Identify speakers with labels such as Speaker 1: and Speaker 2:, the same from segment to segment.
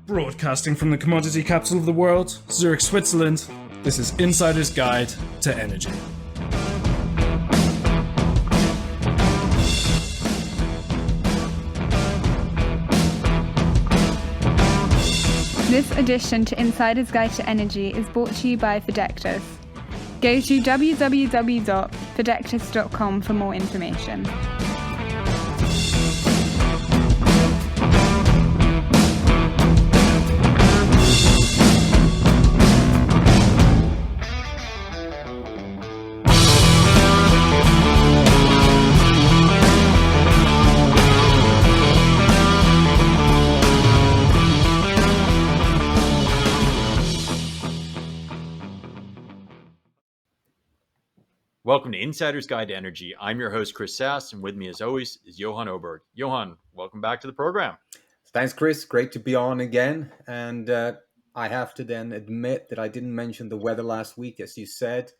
Speaker 1: Broadcasting from the commodity capital of the world, Zurich, Switzerland, this is Insider's Guide to Energy.
Speaker 2: This edition to Insider's Guide to Energy is brought to you by Fidectis. Go to www.fidectis.com for more information.
Speaker 3: Welcome to Insider's Guide to Energy. I'm your host, Chris Sass, and with me, as always, is Johan Överholm. Johan, welcome back to the program.
Speaker 4: Thanks, Chris. Great to be on again. And I have to then admit that I didn't mention the weather last week. As you said,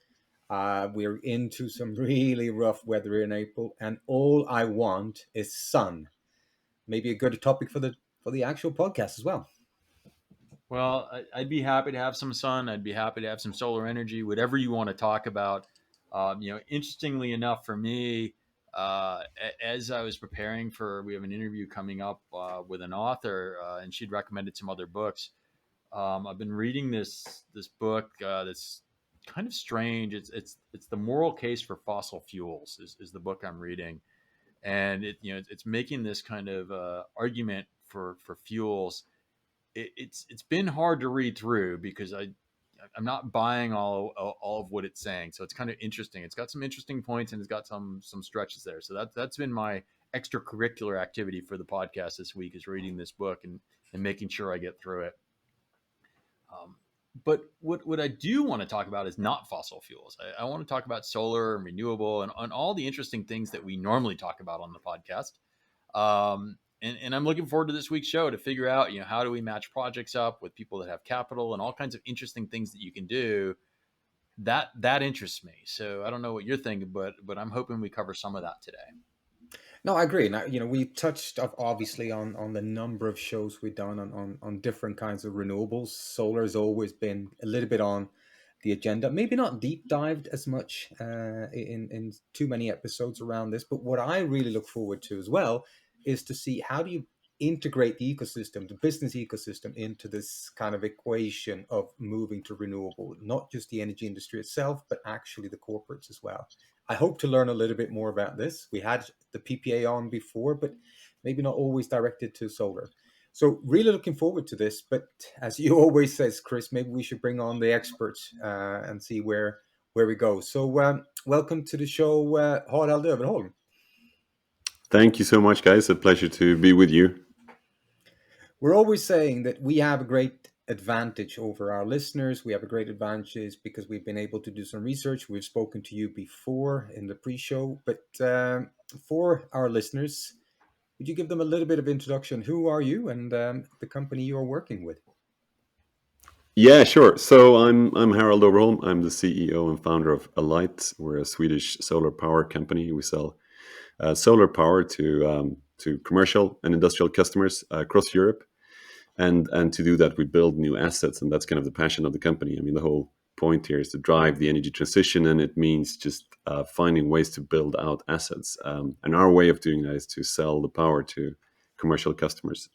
Speaker 4: we're into some really rough weather in April, and all I want is sun. Maybe a good topic for the actual podcast as well.
Speaker 3: Well, I'd be happy to have some sun. I'd be happy to have some solar energy, whatever you want to talk about. Interestingly enough for me, as I was preparing we have an interview coming up with an author, and she'd recommended some other books. I've been reading this book that's kind of strange. It's The Moral Case for Fossil Fuels is the book I'm reading, and it's making this kind of argument for fuels. It's been hard to read through because I'm not buying all of what it's saying. So it's kind of interesting. It's got some interesting points and it's got some stretches there. So that's been my extracurricular activity for the podcast this week, is reading this book and making sure I get through it. But what I do want to talk about is not fossil fuels. I want to talk about solar and renewable and on all the interesting things that we normally talk about on the podcast. And I'm looking forward to this week's show to figure out, how do we match projects up with people that have capital and all kinds of interesting things that you can do. That interests me. So I don't know what you're thinking, but I'm hoping we cover some of that today.
Speaker 4: No, I agree. Now, we touched obviously on the number of shows we've done on different kinds of renewables. Solar has always been a little bit on the agenda, maybe not deep dived as much in too many episodes around this. But what I really look forward to as well is to see how do you integrate the ecosystem, the business ecosystem, into this kind of equation of moving to renewable, not just the energy industry itself, but actually the corporates as well. I hope to learn a little bit more about this. We had the PPA on before, but maybe not always directed to solar. So really looking forward to this. But as you always says, Chris, maybe we should bring on the experts and see where we go. So welcome to the show, Harald Överholm.
Speaker 5: Thank you so much, guys. A pleasure to be with you.
Speaker 4: We're always saying that we have a great advantage over our listeners. We have a great advantage because we've been able to do some research. We've spoken to you before in the pre-show, but for our listeners, would you give them a little bit of introduction? Who are you and the company you are working with?
Speaker 5: Yeah, sure. So I'm Harald Överholm. I'm the CEO and founder of Alight. We're a Swedish solar power company. We sell solar power to commercial and industrial customers across Europe, and to do that we build new assets, and that's kind of the passion of the company. I mean, the whole point here is to drive the energy transition, and it means just finding ways to build out assets. And our way of doing that is to sell the power to commercial customers.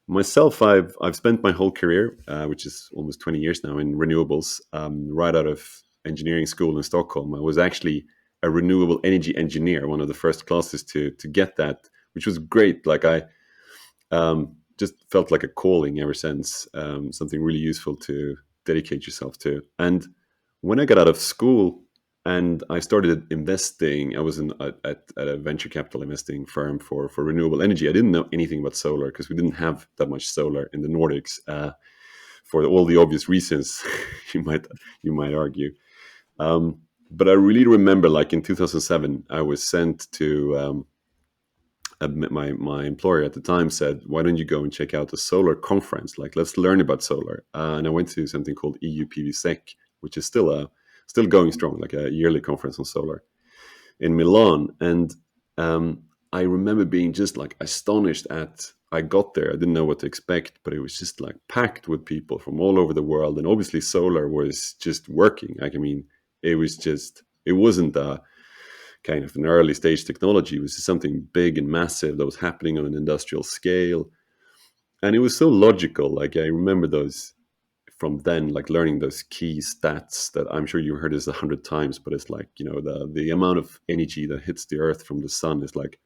Speaker 5: Myself, I've spent my whole career, which is almost 20 years now, in renewables. Right out of engineering school in Stockholm, I was actually a renewable energy engineer, one of the first classes to get that, which was great. Like I just felt like a calling ever since, something really useful to dedicate yourself to. And when I got out of school and I started investing, I was at a venture capital investing firm for renewable energy. I didn't know anything about solar because we didn't have that much solar in the Nordics, for all the obvious reasons you might argue. But I really remember, like in 2007, I was sent to my employer at the time said, "Why don't you go and check out a solar conference? Like, let's learn about solar." And I went to something called EU PV-SEC, which is still going strong, like a yearly conference on solar in Milan. And I remember being just like astonished at. I got there, I didn't know what to expect, but it was just like packed with people from all over the world, and obviously solar was just working. Like, I mean, it was just, it wasn't a kind of an early stage technology. It was just something big and massive that was happening on an industrial scale, and it was so logical. Like, I remember those from then, like learning those key stats that I'm sure you heard this 100 times, but it's like, you know, the amount of energy that hits the earth from the sun is like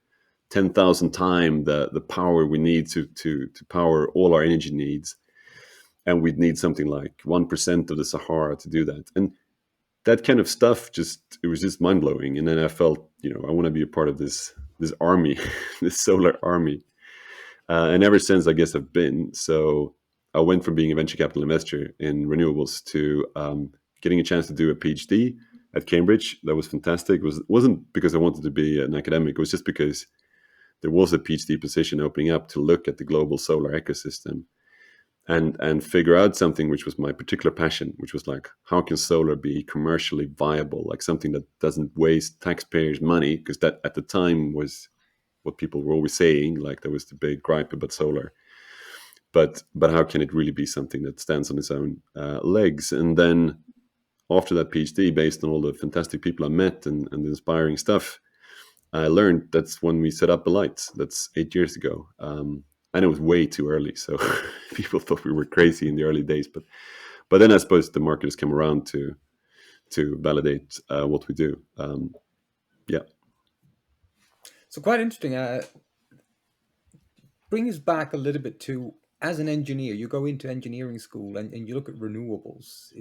Speaker 5: 10,000 times the power we need to power all our energy needs, and we'd need something like 1% of the Sahara to do that. And that kind of stuff, just, it was just mind blowing. And then I felt, you know, I want to be a part of this army, this solar army. And ever since, I guess I've been. So I went from being a venture capital investor in renewables to getting a chance to do a PhD at Cambridge. That was fantastic. Wasn't because I wanted to be an academic. It was just because there was a PhD position opening up to look at the global solar ecosystem and figure out something which was my particular passion, which was like, how can solar be commercially viable, like something that doesn't waste taxpayers' money, because that at the time was what people were always saying, like there was the big gripe about solar, but how can it really be something that stands on its own legs? And then after that PhD, based on all the fantastic people I met and the inspiring stuff I learned, that's when we set up Alight. That's 8 years ago. And it was way too early, so people thought we were crazy in the early days. But then I suppose the market has come around to validate what we do. Yeah.
Speaker 4: So quite interesting. Bring us back a little bit to, as an engineer, you go into engineering school and you look at renewables,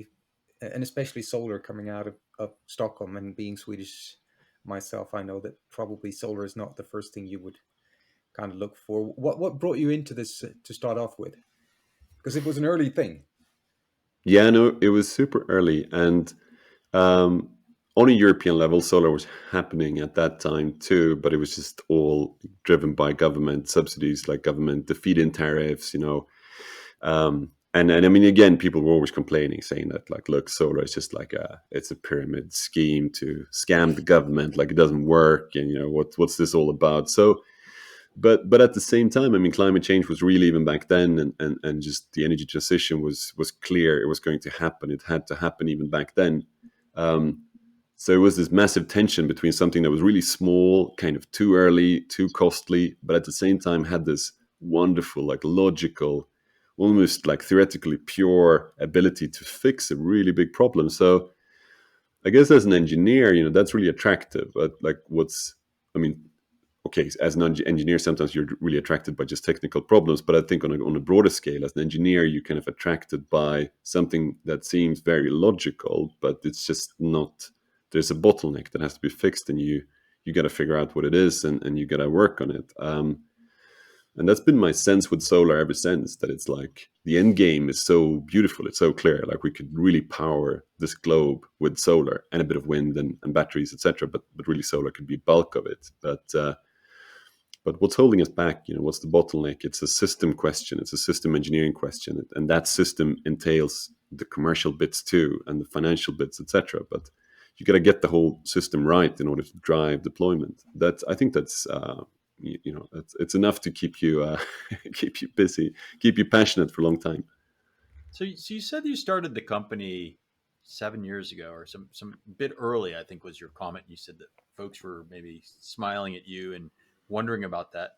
Speaker 4: and especially solar coming out of Stockholm, and being Swedish myself, I know that probably solar is not the first thing you would kind of look for. What brought you into this to start off with? Because it was an early thing.
Speaker 5: Yeah, no, it was super early. And on a European level, solar was happening at that time too, but it was just all driven by government subsidies, like government, the feed-in tariffs, you know. And I mean, again, people were always complaining, saying that, like, look, solar is just like it's a pyramid scheme to scam the government, like it doesn't work, and you know what's this all about? So, but at the same time, I mean, climate change was real even back then, and just the energy transition was clear. It was going to happen. It had to happen even back then. So it was this massive tension between something that was really small, kind of too early, too costly, but at the same time had this wonderful, like logical, almost like theoretically pure ability to fix a really big problem. So I guess as an engineer, you know, that's really attractive. But like I mean, okay, as an engineer, sometimes you're really attracted by just technical problems. But I think on a broader scale, as an engineer, you're kind of attracted by something that seems very logical, but it's just not. There's a bottleneck that has to be fixed, and you got to figure out what it is, and you got to work on it. And that's been my sense with solar ever since, that it's like the end game is so beautiful, it's so clear, like we could really power this globe with solar and a bit of wind and batteries, etc. But really solar could be bulk of it. But what's holding us back, you know, what's the bottleneck? It's a system question, it's a system engineering question, and that system entails the commercial bits too, and the financial bits, etc. But you got to get the whole system right in order to drive deployment. I think that's you know, it's enough to keep you keep you busy, keep you passionate for a long time.
Speaker 3: So you said you started the company 7 years ago, or some bit early, I think was your comment. You said that folks were maybe smiling at you and wondering about that.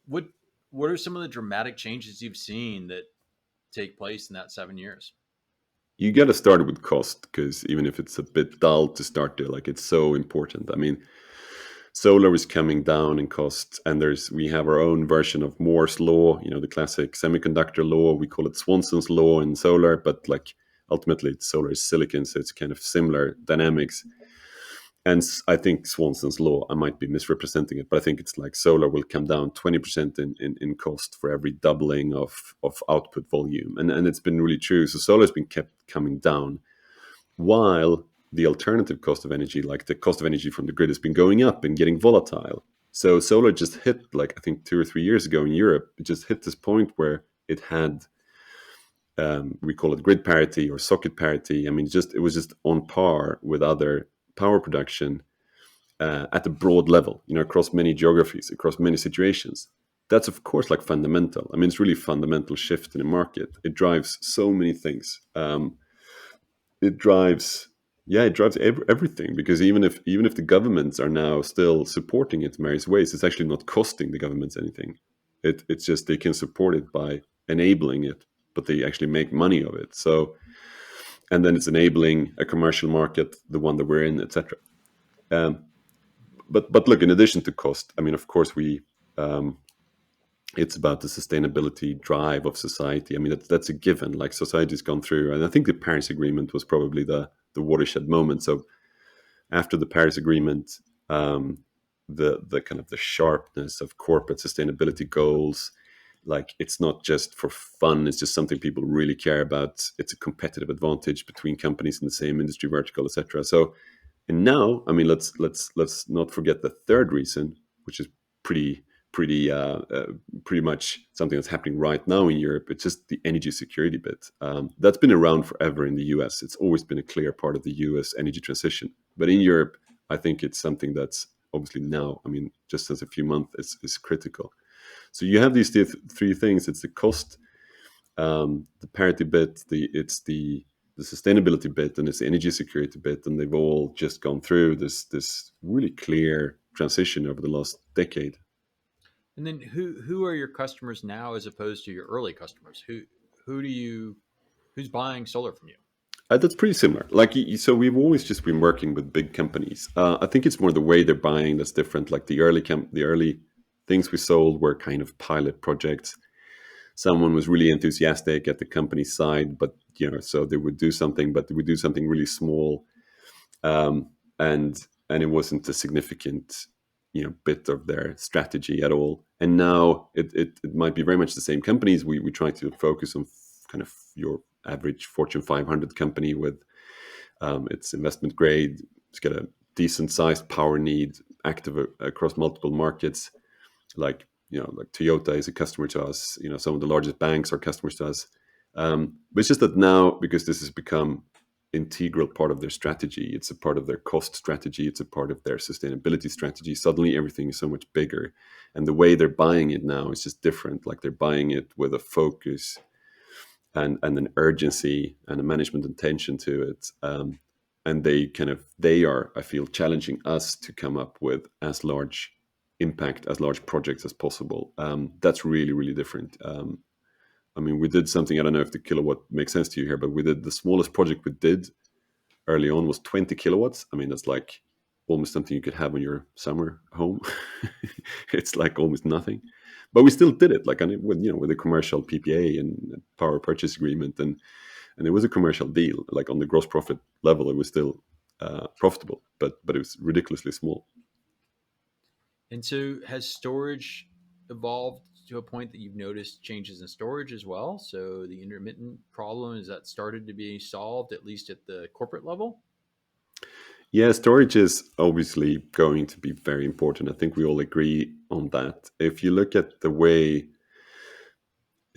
Speaker 3: What what are some of the dramatic changes you've seen that take place in that 7 years?
Speaker 5: You got to start with cost, because even if it's a bit dull to start there, like it's so important. I mean, solar is coming down in cost, and we have our own version of Moore's law, you know, the classic semiconductor law. We call it Swanson's law in solar, but like ultimately solar is silicon, so it's kind of similar dynamics. And I think Swanson's law, I might be misrepresenting it, but I think it's like solar will come down 20% in cost for every doubling of output volume. And it's been really true. So solar has been kept coming down, while the alternative cost of energy, like the cost of energy from the grid, has been going up and getting volatile. So solar just hit, like I think 2 or 3 years ago in Europe, it just hit this point where it had, we call it grid parity or socket parity. I mean, it was just on par with other power production. at a broad level, across many geographies, across many situations. That's of course like fundamental. I mean, it's really a fundamental shift in the market. It drives so many things. It drives, everything, because even if the governments are now still supporting it in various ways, it's actually not costing the governments anything. It's just they can support it by enabling it, but they actually make money of it. So, and then it's enabling a commercial market, the one that we're in, etc. But look, in addition to cost, I mean, of course, it's about the sustainability drive of society. I mean, that's a given. Like, society's gone through, and I think the Paris Agreement was probably the watershed moment. So after the Paris Agreement, the kind of the sharpness of corporate sustainability goals, like, it's not just for fun, it's just something people really care about. It's a competitive advantage between companies in the same industry vertical, etc. So, and now, I mean, let's not forget the third reason, which is pretty much something that's happening right now in Europe. It's just the energy security bit. That's been around forever in the US. It's always been a clear part of the US energy transition. But in Europe, I think it's something that's obviously now, I mean, just since a few months, is critical. So you have these three things. It's the cost, the parity bit, it's the sustainability bit, and it's the energy security bit. And they've all just gone through this really clear transition over the last decade.
Speaker 3: And then who are your customers now as opposed to your early customers? Who's buying solar from you?
Speaker 5: That's pretty similar. Like, so we've always just been working with big companies. I think it's more the way they're buying that's different. Like the early things we sold were kind of pilot projects. Someone was really enthusiastic at the company side, but so they would do something, but they would do something really small, and it wasn't a significant bit of their strategy at all. And now it might be very much the same companies. We try to focus on kind of your average Fortune 500 company with its investment grade. It's got a decent sized power need, active across multiple markets. Like Toyota is a customer to us. Some of the largest banks are customers to us. But it's just that now, because this has become integral part of their strategy, it's a part of their cost strategy, it's a part of their sustainability strategy. Suddenly everything is so much bigger, and the way they're buying it now is just different. Like, they're buying it with a focus and an urgency and a management intention to it. And they are, I feel, challenging us to come up with as large impact, as large projects as possible. That's really, really different. I mean, we did something, I don't know if the kilowatt makes sense to you here, but the smallest project we did early on was 20 kilowatts. I mean, that's like almost something you could have on your summer home. It's like almost nothing, but we still did it, like, with a commercial PPA and power purchase agreement, and it was a commercial deal. Like, on the gross profit level, it was still profitable, but it was ridiculously small.
Speaker 3: And so, has storage evolved to a point that you've noticed changes in storage as well? So the intermittent problem, is that started to be solved, at least at the corporate level?
Speaker 5: Yeah, storage is obviously going to be very important. I think we all agree on that. If you look at the way,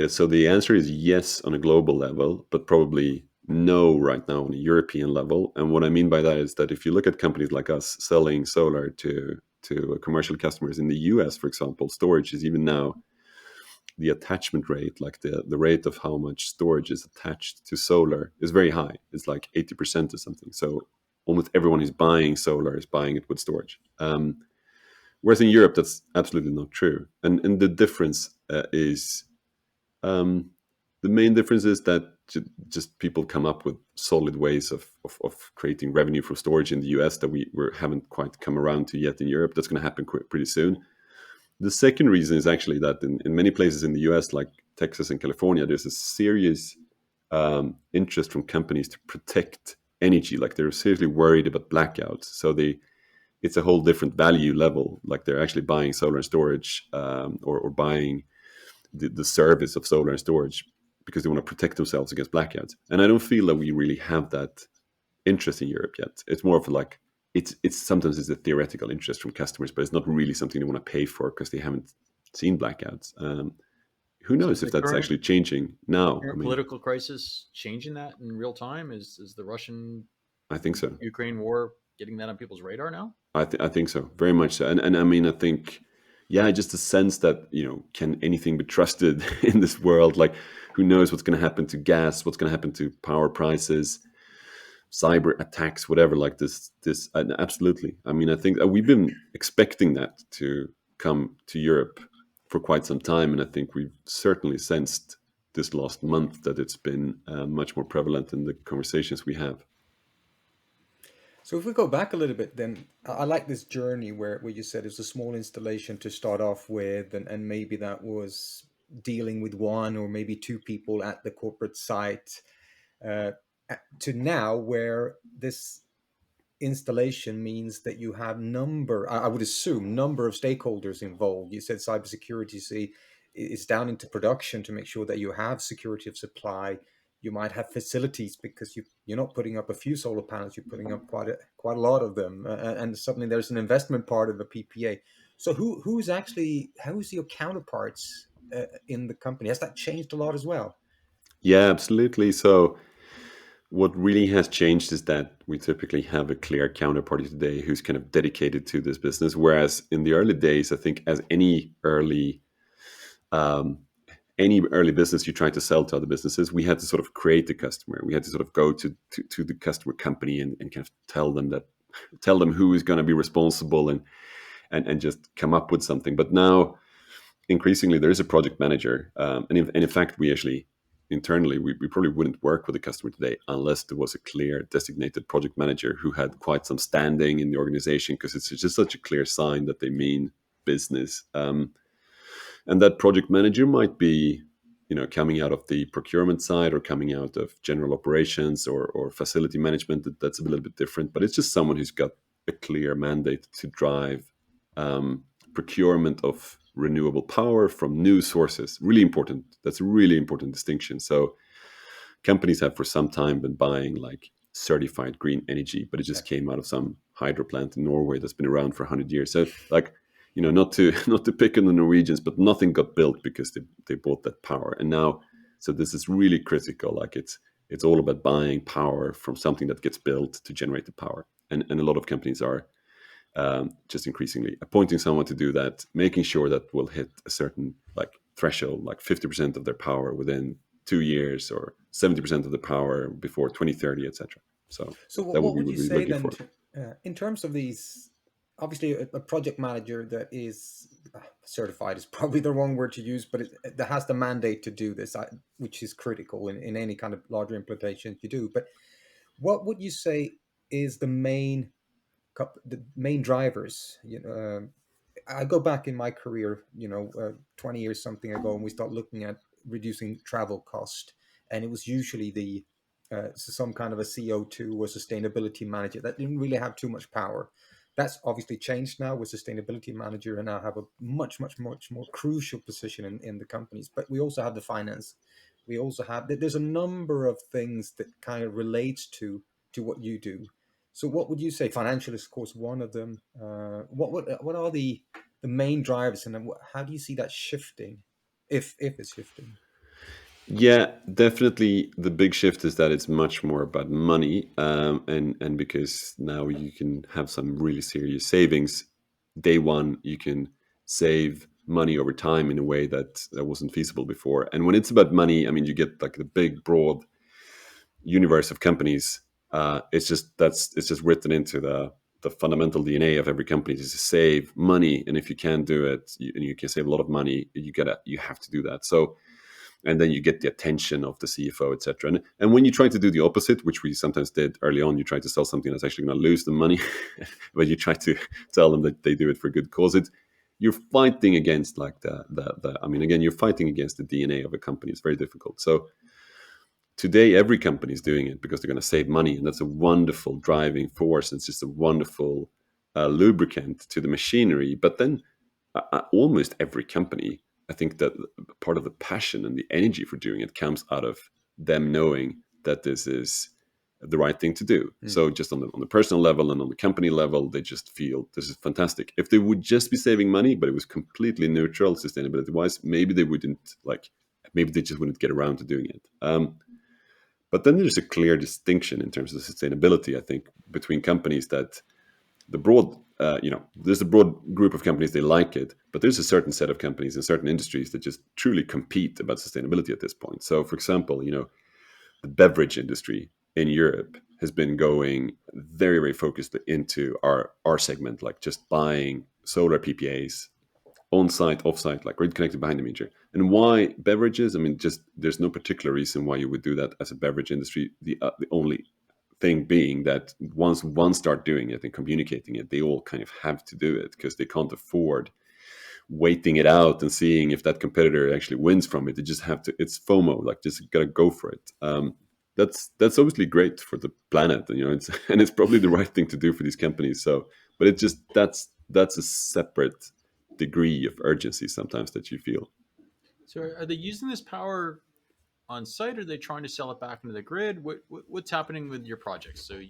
Speaker 5: so the answer is yes on a global level, but probably no right now on a European level. And what I mean by that is that if you look at companies like us selling solar to commercial customers in the US, for example, storage is even now, the attachment rate, like the rate of how much storage is attached to solar, is very high. It's like 80% or something. So almost everyone who's buying solar is buying it with storage. Whereas in Europe, that's absolutely not true. And the difference is, the main difference is that just people come up with solid ways of creating revenue from storage in the US that we haven't quite come around to yet in Europe. That's going to happen pretty soon. The second reason is actually that in many places in the US, like Texas and California, there's a serious interest from companies to protect energy. Like, they're seriously worried about blackouts. So it's a whole different value level. Like, they're actually buying solar and storage, or buying the service of solar and storage because they want to protect themselves against blackouts. And I don't feel that we really have that interest in Europe yet. It's more of like, it's sometimes it's a theoretical interest from customers, but it's not really something they want to pay for because they haven't seen blackouts. Who knows if that's actually changing now?
Speaker 3: Political crisis changing that in real time? Is the Russian
Speaker 5: I think so.
Speaker 3: Ukraine war getting that on people's radar now?
Speaker 5: I think so, very much so. And I mean, I think, yeah, just a sense that, can anything be trusted in this world? Like, who knows what's going to happen to gas, what's going to happen to power prices, cyber attacks, whatever, like this. Absolutely. I mean, I think that we've been expecting that to come to Europe for quite some time. And I think we've certainly sensed this last month that it's been much more prevalent in the conversations we have.
Speaker 4: So if we go back a little bit, then I like this journey where you said it's a small installation to start off with, and maybe that was dealing with one or maybe two people at the corporate site, uh, to now where this installation means that you have I would assume, number of stakeholders involved. You said cybersecurity, see, is down into production to make sure that you have security of supply. You might have facilities because you're not putting up a few solar panels, you're putting up quite a lot of them, and suddenly there's an investment part of the PPA. So who's your counterparts in the company? Has that changed a lot as well?
Speaker 5: Yeah, absolutely. So what really has changed is that we typically have a clear counterparty today who's kind of dedicated to this business. Whereas in the early days, I think as um, any early business you try to sell to other businesses, we had to sort of create the customer. We had to sort of go to the customer company and kind of tell them who is going to be responsible and just come up with something. But now increasingly there is a project manager, and in fact we actually internally we probably wouldn't work with a customer today unless there was a clear designated project manager who had quite some standing in the organization, because it's just such a clear sign that they mean business. And that project manager might be, coming out of the procurement side or coming out of general operations or facility management. That's a little bit different, but it's just someone who's got a clear mandate to drive procurement of renewable power from new sources. Really important. That's a really important distinction. So companies have for some time been buying like certified green energy, but it just came out of some hydro plant in Norway that's been around for 100 years. So like, not to not to pick on the Norwegians, but nothing got built because they bought that power. And now, so this is really critical. Like it's all about buying power from something that gets built to generate the power. And a lot of companies are just increasingly appointing someone to do that, making sure that we'll hit a certain like threshold, like 50% of their power within 2 years or 70% of the power before 2030, etc. So that
Speaker 4: What
Speaker 5: we
Speaker 4: would
Speaker 5: would
Speaker 4: you
Speaker 5: be
Speaker 4: say
Speaker 5: looking
Speaker 4: then
Speaker 5: for.
Speaker 4: in terms of these? Obviously, a project manager that is certified is probably the wrong word to use, but that has the mandate to do this, which is critical in any kind of larger implementation you do. But what would you say is the main drivers? I go back in my career, 20 years something ago, and we start looking at reducing travel cost, and it was usually some kind of a CO2 or sustainability manager that didn't really have too much power. That's obviously changed now with sustainability manager, and now have a much, much, much more crucial position in the companies. But we also have the finance. We also have there's a number of things that kind of relates to what you do. So what would you say? Financial is, of course, one of them. What are the main drivers, and then how do you see that shifting, if it's shifting?
Speaker 5: Yeah, definitely. The big shift is that it's much more about money, and because now you can have some really serious savings. Day one, you can save money over time in a way that wasn't feasible before. And when it's about money, I mean, you get like the big, broad universe of companies. It's just written into the fundamental DNA of every company is to save money, and if you can do it, and you can save a lot of money, you have to do that. So and then you get the attention of the CFO, etc. And when you try to do the opposite, which we sometimes did early on, you try to sell something that's actually going to lose them money, but you try to tell them that they do it for good cause. You're fighting against like I mean, again, you're fighting against the DNA of a company. It's very difficult. So today, every company is doing it because they're going to save money, and that's a wonderful driving force. It's just a wonderful lubricant to the machinery. But then almost every company, I think that part of the passion and the energy for doing it comes out of them knowing that this is the right thing to do. So just on the personal level and on the company level, they just feel this is fantastic. If they would just be saving money, but it was completely neutral sustainability wise, maybe they just wouldn't get around to doing it. But then there's a clear distinction in terms of sustainability, I think, between companies that the broad, there's a broad group of companies, they like it, but there's a certain set of companies in certain industries that just truly compete about sustainability at this point. So, for example, the beverage industry in Europe has been going very, very focused into our segment, like just buying solar PPAs on site, off site, like grid connected behind the meter. And why beverages? I mean, just there's no particular reason why you would do that as a beverage industry. The only thing being that once one start doing it and communicating it, they all kind of have to do it because they can't afford waiting it out and seeing if that competitor actually wins from it. They just have to. It's FOMO, like just gotta go for it. That's obviously great for the planet, and it's probably the right thing to do for these companies. So, but it just that's a separate degree of urgency sometimes that you feel.
Speaker 3: So are they using this power on site? Or are they trying to sell it back into the grid? What's happening with your projects? So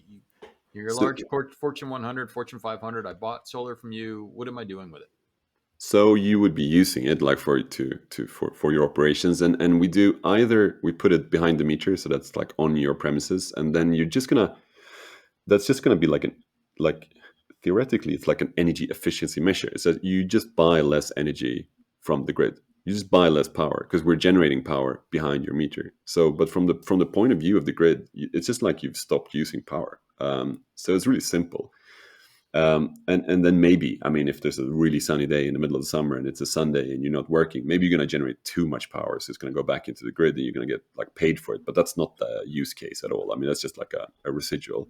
Speaker 3: you're a
Speaker 5: So,
Speaker 3: large Fortune 100, Fortune 500. I bought solar from you. What am I doing with it?
Speaker 5: so you would be using it like for your operations, and we do either we put it behind the meter, so that's like on your premises, and then that's just gonna be like theoretically it's like an energy efficiency measure. So you just buy less energy from the grid. You just buy less power because we're generating power behind your meter. So, but from the point of view of the grid, it's just like you've stopped using power. So it's really simple. And then maybe, I mean, if there's a really sunny day in the middle of the summer and it's a Sunday and you're not working, maybe you're going to generate too much power, so it's going to go back into the grid and you're going to get like paid for it. But that's not the use case at all. I mean, that's just like a residual.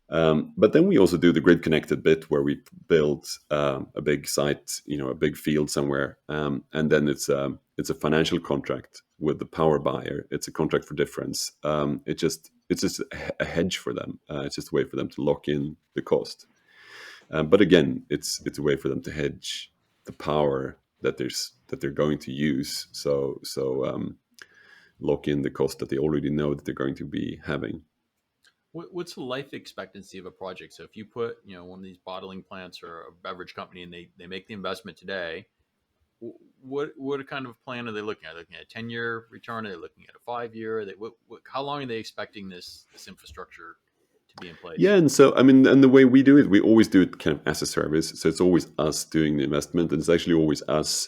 Speaker 5: But then we also do the grid connected bit where we build a big site, a big field somewhere, and then it's a financial contract with the power buyer. It's a contract for difference. It's just a hedge for them. It's just a way for them to lock in the cost. But again, it's a way for them to hedge the power that they're going to use. So lock in the cost that they already know that they're going to be having.
Speaker 3: What's the life expectancy of a project? So if you put, one of these bottling plants or a beverage company and they make the investment today, what kind of plan are they looking at? Are they looking at a 10-year return? Are they looking at a 5-year? How long are they expecting this infrastructure to be in place?
Speaker 5: Yeah, and so I mean, and the way we do it, we always do it kind of as a service. So it's always us doing the investment, and it's actually always us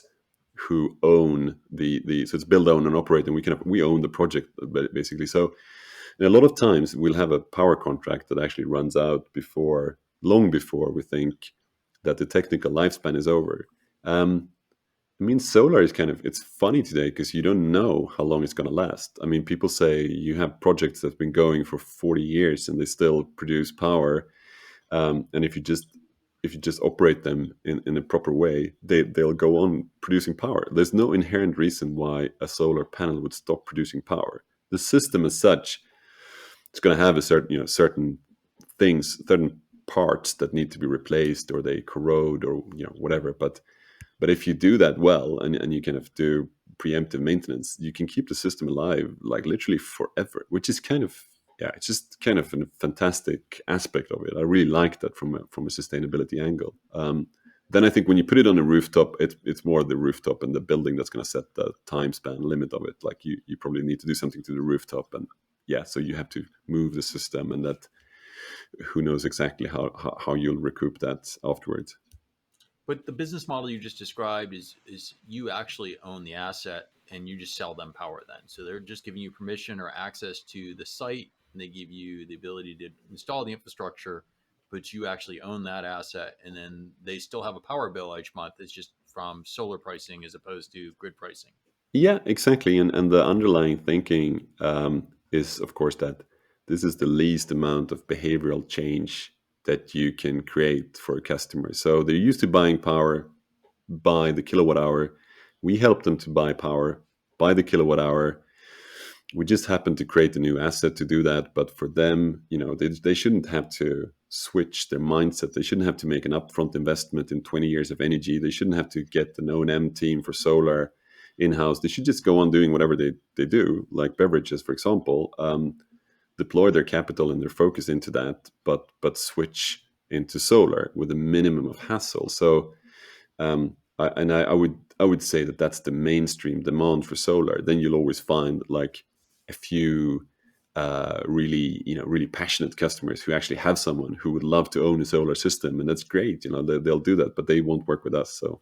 Speaker 5: who own the. So it's build, own, and operate, and we own the project basically. So and a lot of times we'll have a power contract that actually runs out long before we think that the technical lifespan is over. I mean, solar is it's funny today because you don't know how long it's going to last. I mean, people say you have projects that have been going for 40 years and they still produce power. And if you just operate them in a proper way, they'll go on producing power. There's no inherent reason why a solar panel would stop producing power. The system as such, it's going to have a certain things, certain parts that need to be replaced or they corrode or whatever. But if you do that well and you do preemptive maintenance, you can keep the system alive like literally forever, which is it's just kind of a fantastic aspect of it. I really like that from a sustainability angle. Then I think when you put it on a rooftop, it's more the rooftop and the building that's going to set the time span limit of it. Like you probably need to do something to the rooftop, and so you have to move the system, and that who knows exactly how you'll recoup that afterwards.
Speaker 3: But the business model you just described is you actually own the asset and you just sell them power then. So they're just giving you permission or access to the site, and they give you the ability to install the infrastructure, but you actually own that asset, and then they still have a power bill each month. It's just from solar pricing as opposed to grid pricing.
Speaker 5: Yeah, exactly. And the underlying thinking is, of course, that this is the least amount of behavioral change that you can create for a customer. So they're used to buying power by the kilowatt hour. We help them to buy power by the kilowatt hour. We just happen to create a new asset to do that. But for them, they shouldn't have to switch their mindset. They shouldn't have to make an upfront investment in 20 years of energy. They shouldn't have to get an O&M team for solar in-house. They should just go on doing whatever they do, like beverages, for example, deploy their capital and their focus into that, but switch into solar with a minimum of hassle. So I would say that's the mainstream demand for solar. Then you'll always find like a few really passionate customers who actually have someone who would love to own a solar system, and that's great. They'll do that, but they won't work with us.
Speaker 4: So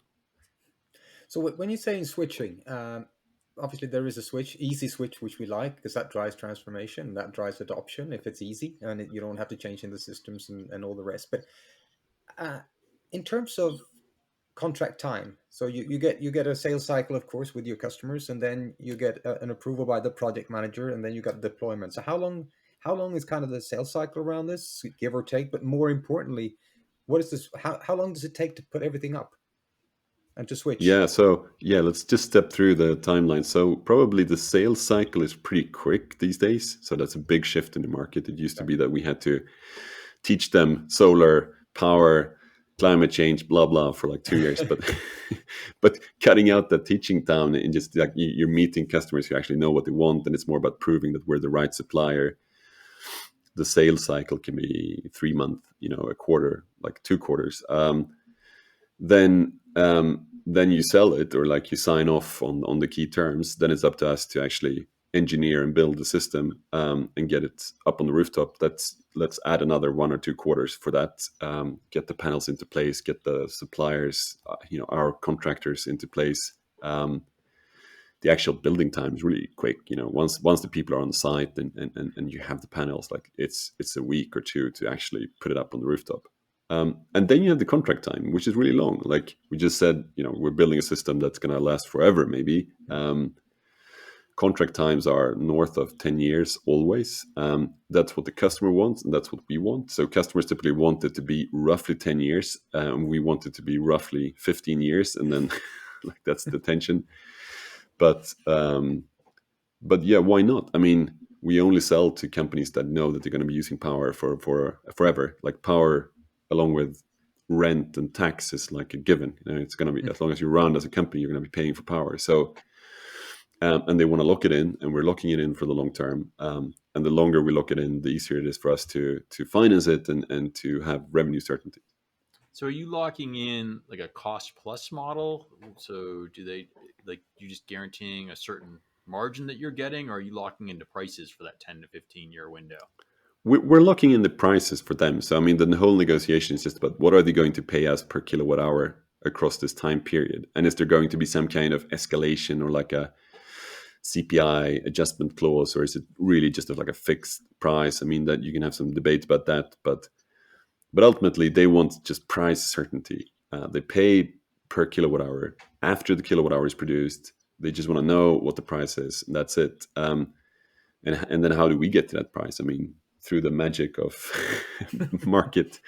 Speaker 4: when you're saying switching, obviously there is a easy switch, which we like because that drives transformation, that drives adoption if it's easy and you don't have to change in the systems and all the rest. But in terms of contract time, so you get a sales cycle, of course, with your customers, and then you get an approval by the project manager, and then you got deployment. So how long is kind of the sales cycle around this, give or take? But more importantly, what is this? How long does it take to put everything up and to switch?
Speaker 5: Let's just step through the timeline. So probably the sales cycle is pretty quick these days. So that's a big shift in the market. It used to be that we had to teach them solar power, climate change, blah blah, for like 2 years. But cutting out that teaching down and just like you're meeting customers who actually know what they want, and it's more about proving that we're the right supplier. The sales cycle can be 3 months, a quarter, like 2 quarters. Then you sell it, or like you sign off on the key terms. Then it's up to us to actually engineer and build the system and get it up on the rooftop. Let's add another 1 or 2 quarters for that. Get the panels into place, get the suppliers, our contractors into place. The actual building time is really quick. Once the people are on site and you have the panels, like it's a week or 2 to actually put it up on the rooftop. And then you have the contract time, which is really long. Like we just said, we're building a system that's going to last forever, maybe. Contract times are north of 10 years always. That's what the customer wants, and that's what we want. So customers typically want it to be roughly 10 years. We want it to be roughly 15 years, and then like that's the tension. But yeah, why not? I mean, we only sell to companies that know that they're going to be using power for forever. Like power, along with rent and tax, is like a given. It's going to be, as long as you run as a company, you're going to be paying for power. So, and they want to lock it in, and we're locking it in for the long term. And the longer we lock it in, the easier it is for us to finance it and to have revenue certainty.
Speaker 3: So are you locking in like a cost plus model? So do they you just guaranteeing a certain margin that you're getting, or are you locking into prices for that 10 to 15 year window?
Speaker 5: We're locking in the prices for them. So, I mean, the whole negotiation is just about what are they going to pay us per kilowatt hour across this time period? And is there going to be some kind of escalation or like a CPI adjustment clause, or is it really just like a fixed price? I mean, that you can have some debate about that, but ultimately they want just price certainty. They pay per kilowatt hour. After the kilowatt hour is produced, they just want to know what the price is, and that's it. And then how do we get to that price? I mean, through the magic of market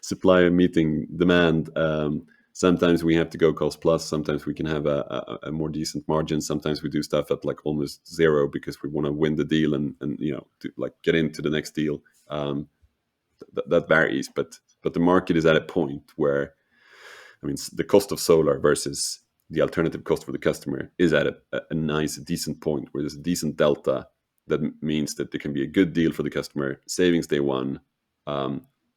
Speaker 5: supply meeting demand. Sometimes we have to go cost plus. Sometimes we can have a more decent margin. Sometimes we do stuff at like almost zero because we want to win the deal and to like get into the next deal. That varies, but the market is at a point where, I mean, the cost of solar versus the alternative cost for the customer is at a nice, decent point where there's a decent delta. That means that there can be a good deal for the customer, savings day one,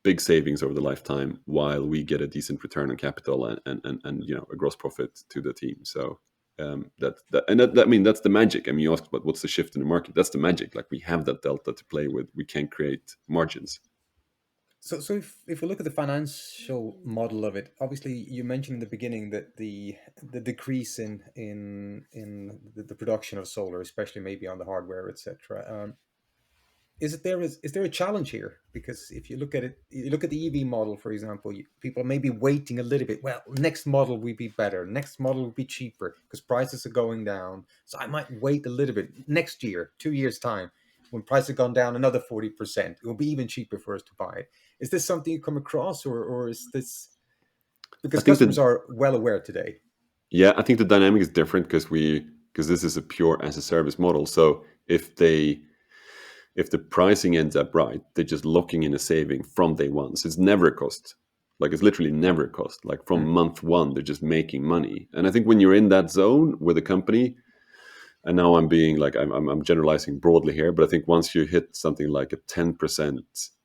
Speaker 5: big savings over the lifetime, while we get a decent return on capital and a gross profit to the team. So I mean, that's the magic. I mean, you asked about what's the shift in the market. That's the magic. Like we have that delta to play with. We can create margins.
Speaker 4: So if we look at the financial model of it, obviously you mentioned in the beginning that the decrease in the production of solar, especially maybe on the hardware, etc. Is there a challenge here? Because if you look at it, you look at the EV model, for example, people may be waiting a little bit. Well, next model will be better. Next model will be cheaper because prices are going down. So I might wait a little bit. Next year, 2 years' time, when prices have gone down another 40%, it will be even cheaper for us to buy it. Is this something you come across, or is this because customers are well aware today?
Speaker 5: Yeah, I think the dynamic is different because this is a pure as a service model. So if the pricing ends up right, they're just locking in a saving from day one. So it's never a cost. Like it's literally never a cost. Like from month one, they're just making money. And I think when you're in that zone with a company, and now I'm being like, I'm generalizing broadly here, but I think once you hit something like a 10%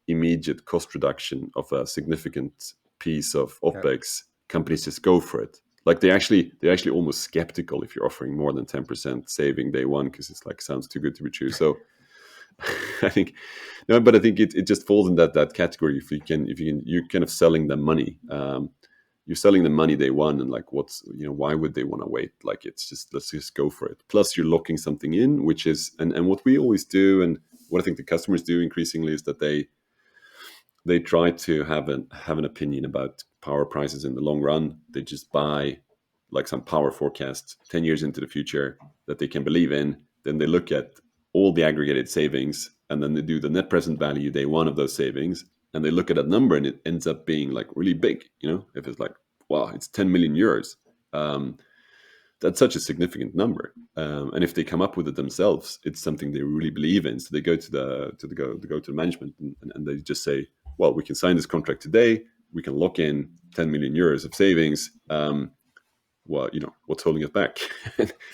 Speaker 5: immediate cost reduction of a significant piece of OpEx, companies just go for it. Like they're actually almost skeptical if you're offering more than 10% saving day one, because it's like sounds too good to be true. So I think no, but I think it just falls in that category. If you can, you're kind of selling them money. You're selling them money day one, and like, why would they want to wait? Like, it's just, let's just go for it. Plus, you're locking something in, which is, and what we always do, and what I think the customers do increasingly is that they try to have an opinion about power prices in the long run. They just buy like some power forecast 10 years into the future that they can believe in. Then they look at all the aggregated savings, and then they do the net present value day one of those savings, and they look at that number, and it ends up being like really big. If it's like, wow, it's 10 million euros. That's such a significant number, and if they come up with it themselves, it's something they really believe in. So they go to the management, and they just say, well, we can sign this contract today. We can lock in 10 million euros of savings. Well, what's holding us back?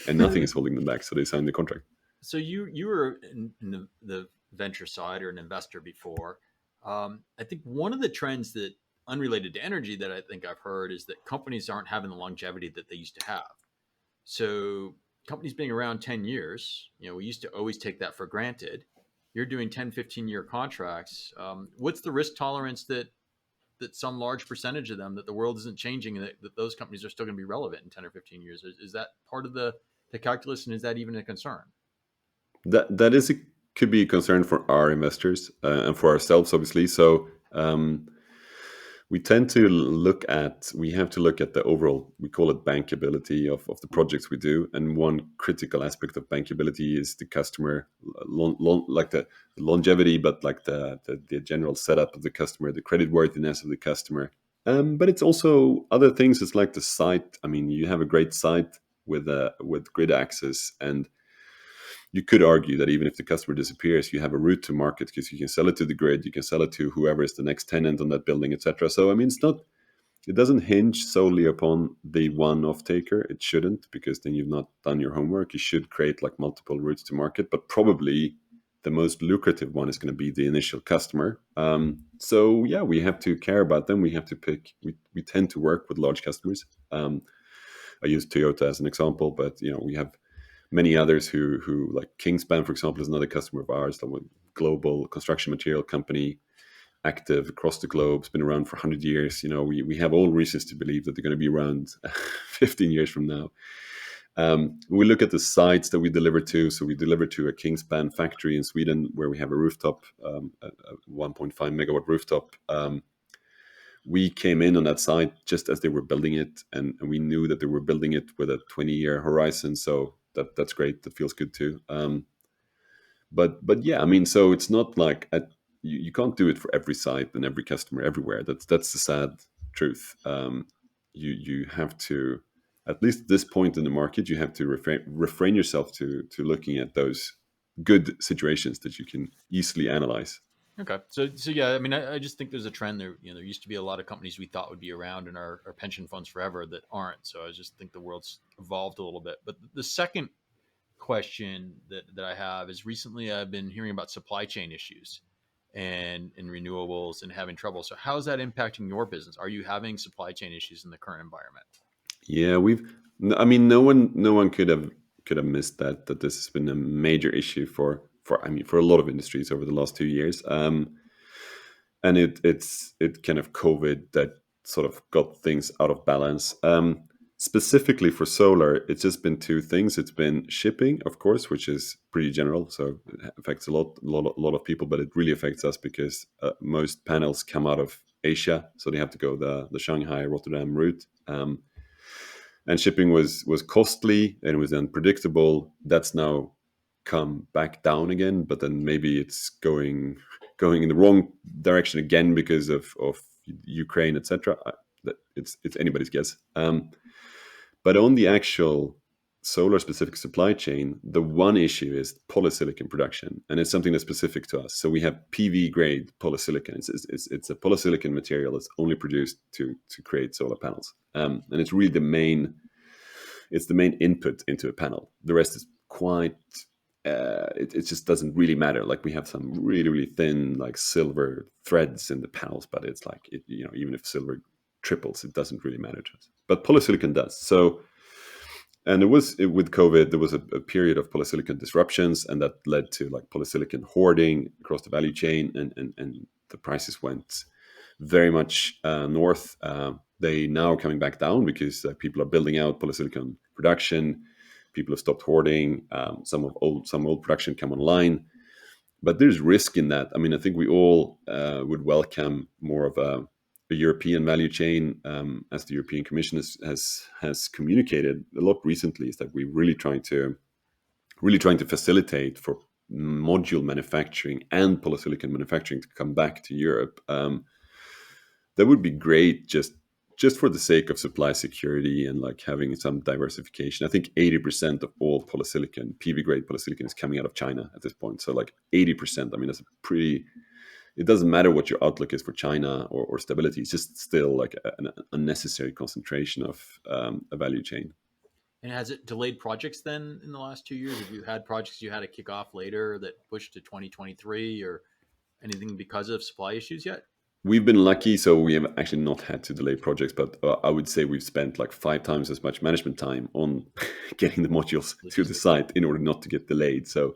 Speaker 5: And nothing is holding them back. So they sign the contract.
Speaker 3: So you were in the venture side or an investor before. I think one of the trends that, unrelated to energy, that I think I've heard is that companies aren't having the longevity that they used to have. So companies being around 10 years, we used to always take that for granted. You're doing 10, 15-year contracts. What's the risk tolerance that some large percentage of them, that the world isn't changing, and that those companies are still going to be relevant in 10 or 15 years? Is that part of the calculus, and is that even a concern?
Speaker 5: That could be a concern for our investors, and for ourselves, obviously. So we have to look at the overall, we call it bankability of the projects we do. And one critical aspect of bankability is the customer, like the longevity, but like the general setup of the customer, the creditworthiness of the customer. But it's also other things. It's like the site. I mean, you have a great site with grid access, and you could argue that even if the customer disappears, you have a route to market, because you can sell it to the grid, you can sell it to whoever is the next tenant on that building, etc. So I mean, it doesn't hinge solely upon the one off-taker. It shouldn't, because then you've not done your homework. You should create like multiple routes to market, but probably the most lucrative one is going to be the initial customer. So yeah, we have to care about them. We have to pick. We tend to work with large customers. I use Toyota as an example, but we have many others who like Kingspan, for example, is another customer of ours, a global construction material company, active across the globe. It's been around for 100 years. We have all reasons to believe that they're going to be around 15 years from now. We look at the sites that we deliver to. So we deliver to a Kingspan factory in Sweden, where we have a rooftop, a 1.5 megawatt rooftop. We came in on that site just as they were building it, and we knew that they were building it with a 20-year horizon. So that's great. That feels good too. But yeah, I mean, so it's not like you can't do it for every site and every customer everywhere. That's the sad truth. You have to, at least at this point in the market, you have to refrain yourself to looking at those good situations that you can easily analyze.
Speaker 3: Okay. So yeah, I mean, I just think there's a trend there. There used to be a lot of companies we thought would be around in our pension funds forever that aren't. So I just think the world's evolved a little bit. But the second question that I have is, recently I've been hearing about supply chain issues and in renewables and having trouble. So how is that impacting your business? Are you having supply chain issues in the current environment?
Speaker 5: Yeah, no one could have missed that this has been a major issue for a lot of industries over the last 2 years. And it kind of COVID that sort of got things out of balance. Specifically for solar, it's just been two things. It's been shipping, of course, which is pretty general, so it affects a lot of people, but it really affects us because most panels come out of Asia, so they have to go the Shanghai, Rotterdam route. And shipping was costly, and it was unpredictable. That's now come back down again, but then maybe it's going in the wrong direction again because of Ukraine, etc. It's anybody's guess. But on the actual solar specific supply chain, the one issue is polysilicon production, and it's something that's specific to us. So we have PV grade polysilicon. It's a polysilicon material that's only produced to create solar panels, and it's really the main input into a panel. The rest is quite. It just doesn't really matter. Like, we have some really, really thin, like, silver threads in the panels, but it's like, even if silver triples, it doesn't really matter to us. But polysilicon does. So And with COVID, there was a period of polysilicon disruptions, and that led to like polysilicon hoarding across the value chain, and the prices went very much north. They now are coming back down because people are building out polysilicon production. People have stopped hoarding. Some old production come online, but there's risk in that. I mean, I think we all would welcome more of a European value chain, as the European Commission has communicated a lot recently. Is that we're really trying to facilitate for module manufacturing and polysilicon manufacturing to come back to Europe. That would be great, just for the sake of supply security and like having some diversification. I think 80% of all polysilicon, PV grade polysilicon, is coming out of China at this point. So like 80%. I mean, that's a pretty. It doesn't matter what your outlook is for China or stability. It's just still like an unnecessary concentration of a value chain.
Speaker 3: And has it delayed projects then in the last 2 years? Have you had projects you had to kick off later that pushed to 2023 or anything because of supply issues yet?
Speaker 5: We've been lucky, so we have actually not had to delay projects, but I would say we've spent like 5 times as much management time on getting the modules to the site in order not to get delayed. So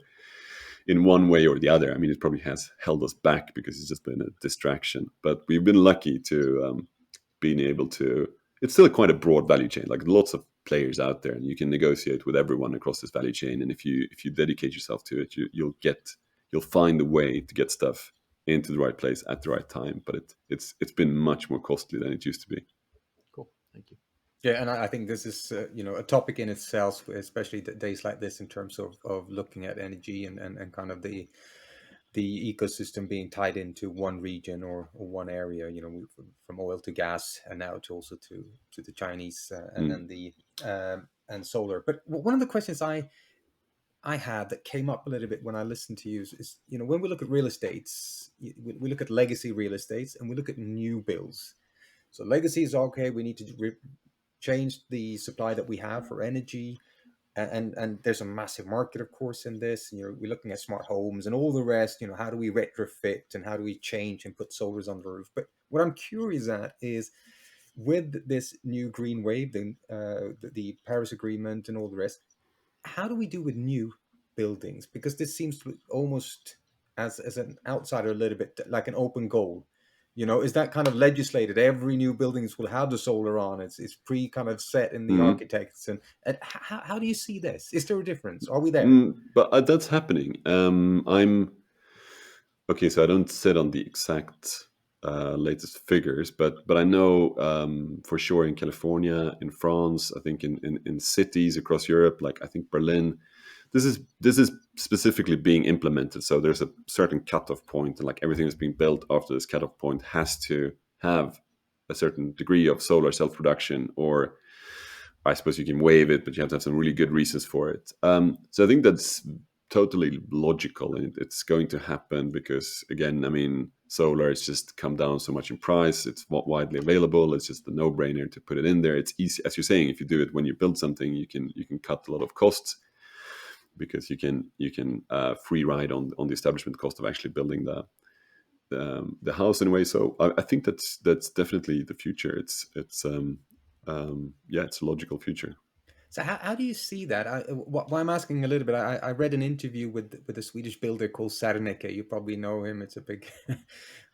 Speaker 5: in one way or the other, I mean, it probably has held us back because it's just been a distraction. But we've been lucky to being able to. It's still quite a broad value chain, like lots of players out there, and you can negotiate with everyone across this value chain. And if you dedicate yourself to it, you'll find a way to get stuff into the right place at the right time. But it's been much more costly than it used to be.
Speaker 3: Cool, thank you.
Speaker 4: Yeah, and I think this is a topic in itself, especially days like this, in terms of looking at energy and kind of the ecosystem being tied into one region or one area. From oil to gas, and now to also to the Chinese and then the and solar. But one of the questions I had that came up a little bit when I listened to you is when we look at real estates, we look at legacy real estates and we look at new builds. So legacy is okay. We need to change the supply that we have for energy, and there's a massive market, of course, in this. We're looking at smart homes and all the rest. How do we retrofit and how do we change and put solars on the roof? But what I'm curious at is, with this new green wave, the Paris Agreement and all the rest, how do we do with new buildings? Because this seems to almost, as an outsider, a little bit like an open goal. Is that kind of legislated? Every new buildings will have the solar on. It's pre kind of set in the architects. And how do you see this? Is there a difference? Are we there?
Speaker 5: But that's happening. I'm okay. So I don't sit on the exact latest figures, but I know for sure in California, in France, I think in cities across Europe, like I think Berlin, this is specifically being implemented. So there's a certain cutoff point, and like everything that's being built after this cutoff point has to have a certain degree of solar self-production, or I suppose you can waive it, but you have to have some really good reasons for it. So I think that's totally logical, and it's going to happen because, again, I mean, solar has just come down so much in price. It's widely available. It's just a no-brainer to put it in there. It's easy, as you're saying. If you do it when you build something, you can cut a lot of costs, because you can free ride on the establishment cost of actually building the house in a way. So I think that's definitely the future. It's a logical future.
Speaker 4: So how do you see that? Why I'm asking a little bit, I read an interview with a Swedish builder called Serneke. You probably know him. It's a big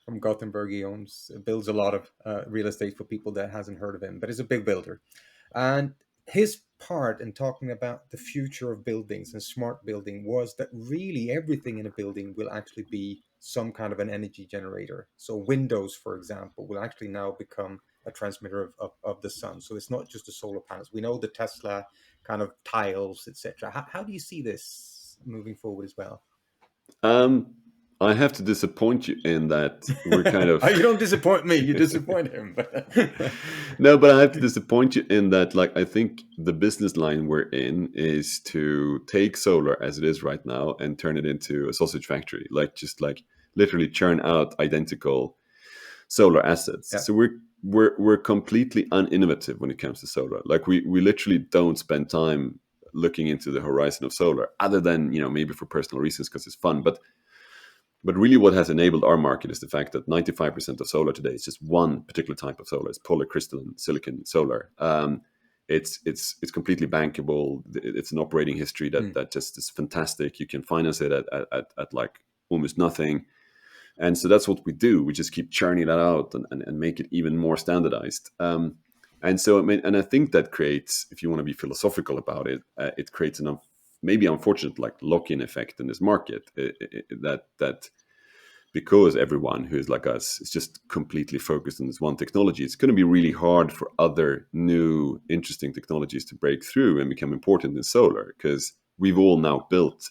Speaker 4: from Gothenburg. He builds a lot of real estate for people that hasn't heard of him, but he's a big builder. And his part in talking about the future of buildings and smart building was that really everything in a building will actually be some kind of an energy generator. So windows, for example, will actually now become a transmitter of the sun. So it's not just the solar panels. We know the Tesla kind of tiles, etc. How do you see this moving forward as well?
Speaker 5: I have to disappoint you in that we're kind of...
Speaker 4: You don't disappoint me, you disappoint him.
Speaker 5: No, but I have to disappoint you in that, like, I think the business line we're in is to take solar as it is right now and turn it into a sausage factory, just literally churn out identical solar assets. Yeah. So we're completely uninnovative when it comes to solar. Like we literally don't spend time looking into the horizon of solar, other than maybe for personal reasons because it's fun. But really, what has enabled our market is the fact that 95% of solar today is just one particular type of solar. It's polycrystalline silicon solar. it's completely bankable. It's an operating history that just is fantastic. You can finance it at like almost nothing. And so that's what we do. We just keep churning that out and make it even more standardized. And so, I mean, and I think that creates, if you want to be philosophical about it, it creates an maybe unfortunate like lock-in effect in this market. That because everyone who is like us is just completely focused on this one technology, it's going to be really hard for other new, interesting technologies to break through and become important in solar, because we've all now built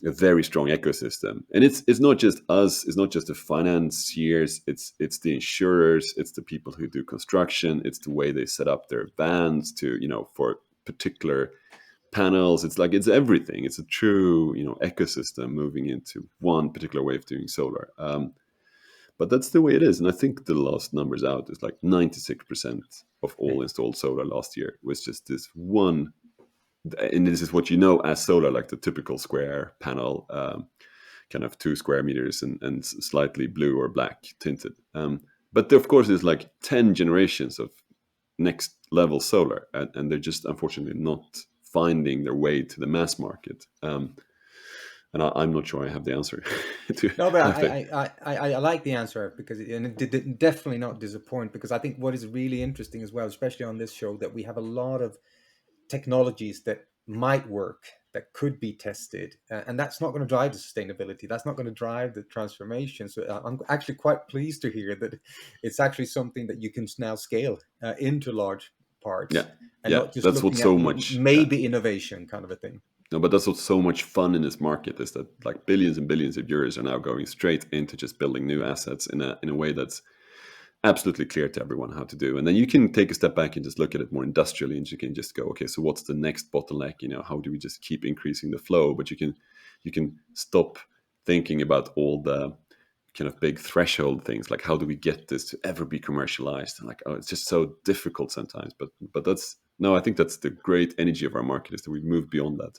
Speaker 5: a very strong ecosystem. And it's not just us, it's not just the financiers, it's the insurers, it's the people who do construction, it's the way they set up their vans to, for particular panels. It's everything. It's a true, ecosystem moving into one particular way of doing solar. But that's the way it is. And I think the last numbers out is like 96% of all installed solar last year was just this one. And this is what as solar, like the typical square panel, kind of 2 square meters and slightly blue or black tinted. But of course, there's like 10 generations of next level solar, and they're just unfortunately not finding their way to the mass market. And I'm not sure I have the answer.
Speaker 4: No, but I like the answer, because it did definitely not disappoint, because I think what is really interesting as well, especially on this show, that we have a lot of technologies that might work, that could be tested, and that's not going to drive the sustainability. That's not going to drive the transformation. So I'm actually quite pleased to hear that it's actually something that you can now scale into large parts, and not just
Speaker 5: that's
Speaker 4: looking
Speaker 5: what's so
Speaker 4: at
Speaker 5: much
Speaker 4: maybe innovation kind of a thing.
Speaker 5: No, but that's what's so much fun in this market, is that like billions and billions of euros are now going straight into just building new assets in a way that's absolutely clear to everyone how to do. And then you can take a step back and just look at it more industrially, and you can just go, okay, so what's the next bottleneck? How do we just keep increasing the flow? But you can stop thinking about all the kind of big threshold things, like how do we get this to ever be commercialized? And like, oh, it's just so difficult sometimes. But I think that's the great energy of our market, is that we've moved beyond that.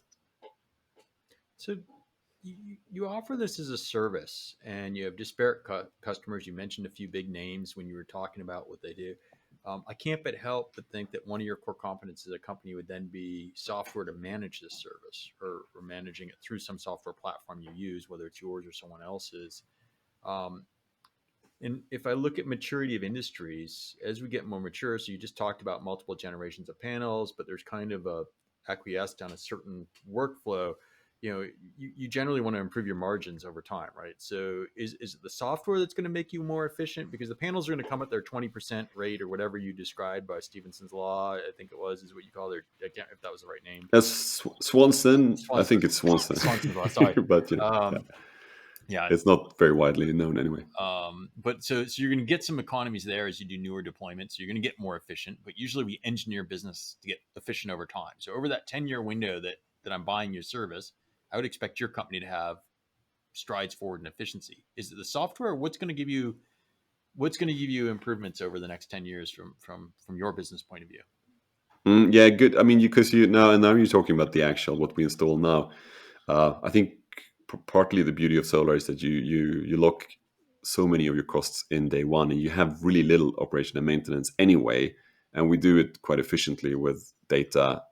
Speaker 3: So you offer this as a service, and you have disparate customers. You mentioned a few big names when you were talking about what they do. I can't but help but think that one of your core competencies as a company would then be software to manage this service, or managing it through some software platform you use, whether it's yours or someone else's. And if I look at maturity of industries, as we get more mature, so you just talked about multiple generations of panels, but there's kind of a acquiesced on a certain workflow. You generally want to improve your margins over time, right? So is it the software that's going to make you more efficient? Because the panels are going to come at their 20% rate, or whatever you described by Stephenson's law, I think it was, is what you call their, I can't, if that was the right name.
Speaker 5: Swanson. I think it's Swanson.
Speaker 3: Swanson's law, sorry.
Speaker 5: But
Speaker 3: yeah,
Speaker 5: it's not very widely known anyway.
Speaker 3: But so you're going to get some economies there as you do newer deployments. So you're going to get more efficient, but usually we engineer business to get efficient over time. So over that 10-year window that I'm buying your service, I would expect your company to have strides forward in efficiency. Is it the software? What's going to give you improvements over the next 10 years from your business point of view?
Speaker 5: Yeah, good. I mean, because now you're talking about the actual what we install now. I think partly the beauty of solar is that you lock so many of your costs in day one, and you have really little operation and maintenance anyway. And we do it quite efficiently with data,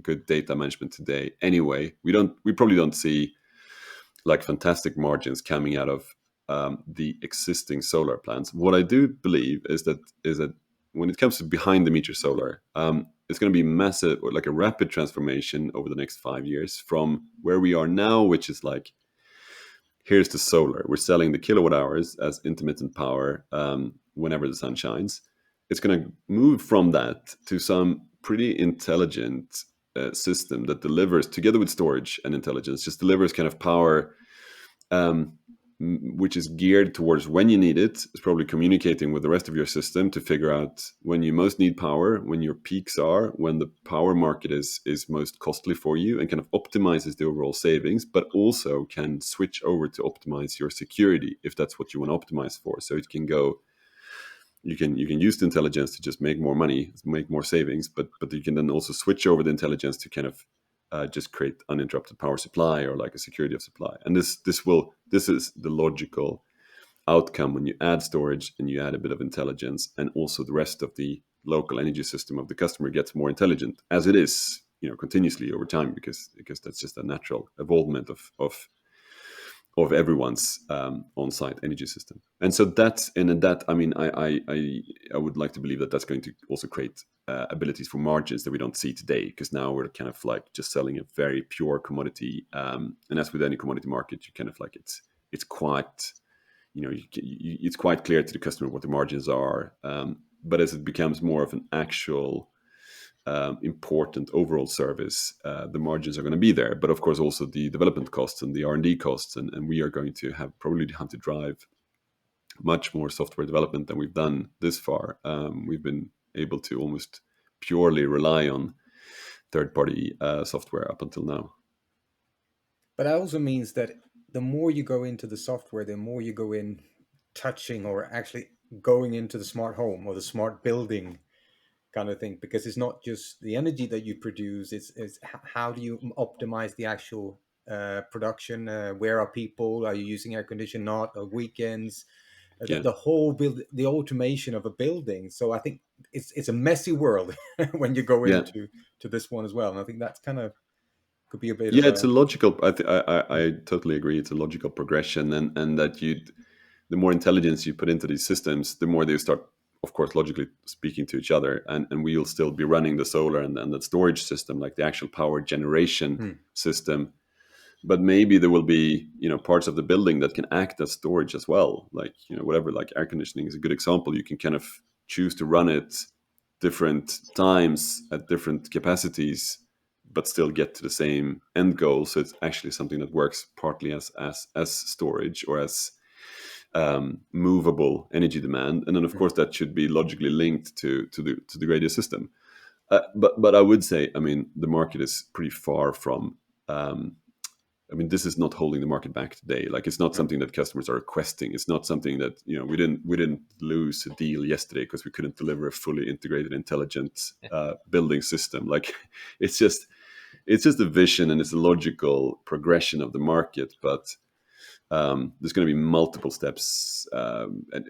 Speaker 5: good data management today. Anyway, we probably don't see like fantastic margins coming out of the existing solar plants. What I do believe is that when it comes to behind the meter solar, it's going to be massive, or like a rapid transformation over the next 5 years from where we are now, which is like, here's the solar. We're selling the kilowatt hours as intermittent power whenever the sun shines. It's going to move from that to some pretty intelligent system that delivers, together with storage and intelligence, just delivers kind of power which is geared towards when you need it. It's probably communicating with the rest of your system to figure out when you most need power, when your peaks are, when the power market is most costly for you, and kind of optimizes the overall savings, but also can switch over to optimize your security if that's what you want to optimize for. So it can go, you can use the intelligence to just make more money, make more savings, but you can then also switch over the intelligence to kind of just create uninterrupted power supply, or like a security of supply. And this is the logical outcome when you add storage and you add a bit of intelligence, and also the rest of the local energy system of the customer gets more intelligent, as it is, continuously over time, because that's just a natural evolvement of everyone's on-site energy system. And so I mean, I would like to believe that that's going to also create abilities for margins that we don't see today, because now we're kind of like just selling a very pure commodity. And as with any commodity market, you kind of like it's quite, it's quite clear to the customer what the margins are. But as it becomes more of an actual important overall service, the margins are going to be there. But of course, also the development costs and the R&D costs, and we are going to probably have to drive much more software development than we've done this far. We've been able to almost purely rely on third-party software up until now.
Speaker 4: But that also means that the more you go into the software, the more you go in touching or actually going into the smart home or the smart building kind of thing, because it's not just the energy that you produce, it's how do you optimize the actual production, where are people, are you using air conditioning, not weekends, the whole build, the automation of a building. So I think it's a messy world when you go into this one as well, and I think that's kind of could be a bit of
Speaker 5: it's a logical, I totally agree, it's a logical progression, and that the more intelligence you put into these systems, the more they start, of course, logically speaking to each other, and we'll still be running the solar and the storage system, like the actual power generation system. But maybe there will be, parts of the building that can act as storage as well. Like, whatever, like air conditioning is a good example. You can kind of choose to run it different times at different capacities, but still get to the same end goal. So it's actually something that works partly as storage or as movable energy demand, and then of course that should be logically linked to the radio system. But I would say, I mean, the market is pretty far from. I mean, this is not holding the market back today. Like, it's not something that customers are requesting. It's not something that we didn't lose a deal yesterday because we couldn't deliver a fully integrated, intelligent building system. Like, it's just a vision, and it's a logical progression of the market, but. There's going to be multiple steps, and